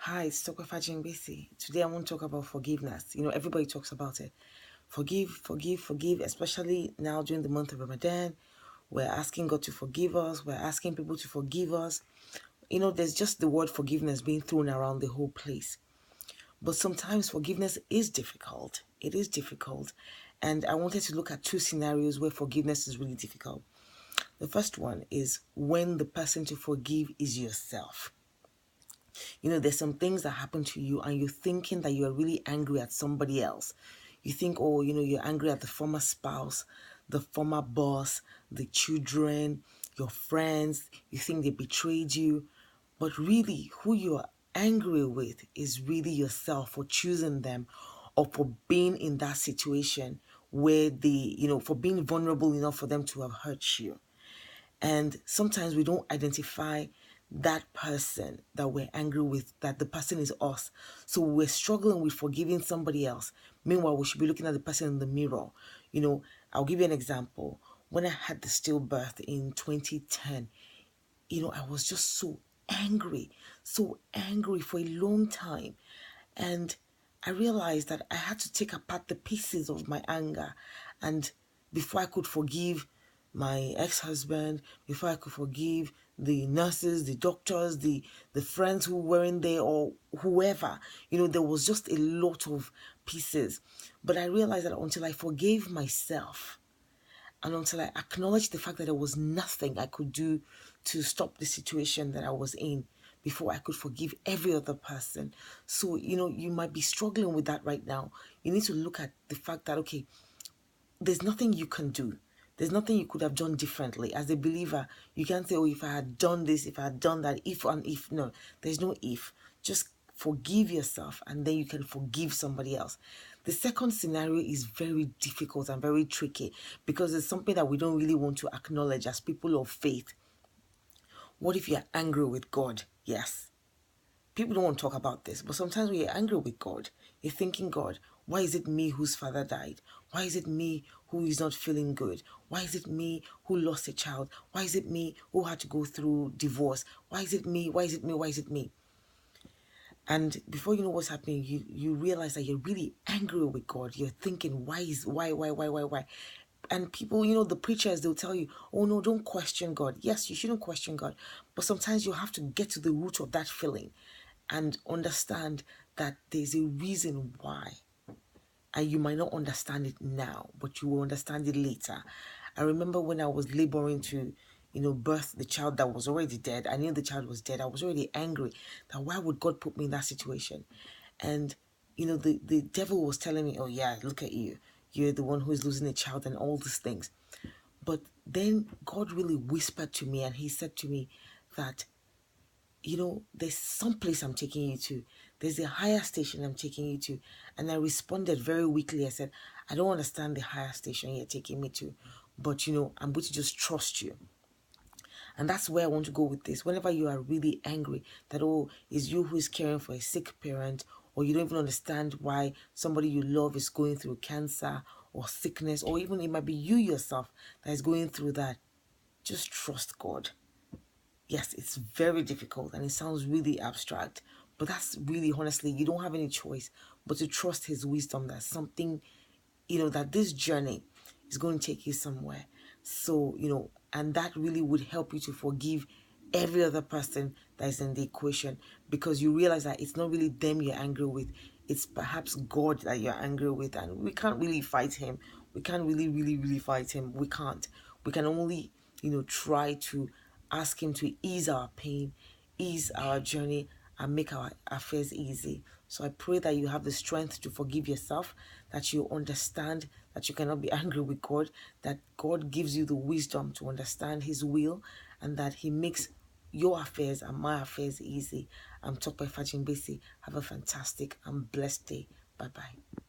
Hi, it's Tokwefa Jingbisi. Today I want to talk about forgiveness. Everybody talks about it. Forgive, forgive, forgive, especially now during the month of Ramadan. We're asking God to forgive us. We're asking people to forgive us. There's just the word forgiveness being thrown around the whole place. But sometimes forgiveness is difficult. It is difficult. And I wanted to look at two scenarios where forgiveness is really difficult. The first one is when the person to forgive is yourself. There's some things that happen to you and you're thinking that you're really angry at somebody else. You think, you're angry at the former spouse, the former boss, the children, your friends. You think they betrayed you. But really, who you're angry with is really yourself for choosing them or for being in that situation where for being vulnerable enough for them to have hurt you. And sometimes we don't identify that person that we're angry with, that the person is us. So we're struggling with forgiving somebody else. Meanwhile, we should be looking at the person in the mirror. I'll give you an example. When I had the stillbirth in 2010, I was just so angry for a long time. And I realized that I had to take apart the pieces of my anger. And before I could forgive my ex-husband, before I could forgive the nurses, the doctors, the friends who weren't there or whoever, there was just a lot of pieces. But I realized that until I forgave myself, and until I acknowledged the fact that there was nothing I could do to stop the situation that I was in, before I could forgive every other person. So, you might be struggling with that right now. You need to look at the fact that, okay, there's nothing you can do. There's nothing you could have done differently. As a believer, you can't say, oh, if I had done this, if I had done that, if and if. No, there's no if. Just forgive yourself and then you can forgive somebody else. The second scenario is very difficult and very tricky because it's something that we don't really want to acknowledge as people of faith. What if you're angry with God? Yes. People don't want to talk about this, but sometimes when you're angry with God, you're thinking, God, why is it me whose father died? Why is it me who is not feeling good? Why is it me who lost a child? Why is it me who had to go through divorce? Why is it me? Why is it me? Why is it me? And before you know what's happening, you realize that you're really angry with God. You're thinking, why? And people, the preachers, they'll tell you, oh no, don't question God. Yes, you shouldn't question God. But sometimes you have to get to the root of that feeling and understand that there's a reason why. And you might not understand it now, but you will understand it later. I remember when I was laboring to, birth the child that was already dead. I knew the child was dead. I was already angry that why would God put me in that situation? And, the devil was telling me, oh yeah, look at you. You're the one who is losing a child and all these things. But then God really whispered to me and he said to me that, there's some place I'm taking you to. There's a higher station I'm taking you to. And I responded very weakly. I said, I don't understand the higher station you're taking me to. But, I'm going to just trust you. And that's where I want to go with this. Whenever you are really angry that, oh, it's you who is caring for a sick parent, or you don't even understand why somebody you love is going through cancer or sickness, or even it might be you yourself that is going through that, just trust God. Yes, it's very difficult and it sounds really abstract, but that's really, honestly, you don't have any choice but to trust his wisdom that something, that this journey is going to take you somewhere. So, and that really would help you to forgive every other person that is in the equation, because you realize that it's not really them you're angry with. It's perhaps God that you're angry with, and we can't really fight him. We can't really fight him. We can't. We can only, try to ask him to ease our pain, ease our journey, and make our affairs easy. So I pray that you have the strength to forgive yourself, that you understand that you cannot be angry with God, that God gives you the wisdom to understand his will, and that he makes your affairs and my affairs easy. I'm Tokwefa Jingbisi. Have a fantastic and blessed day. Bye-bye.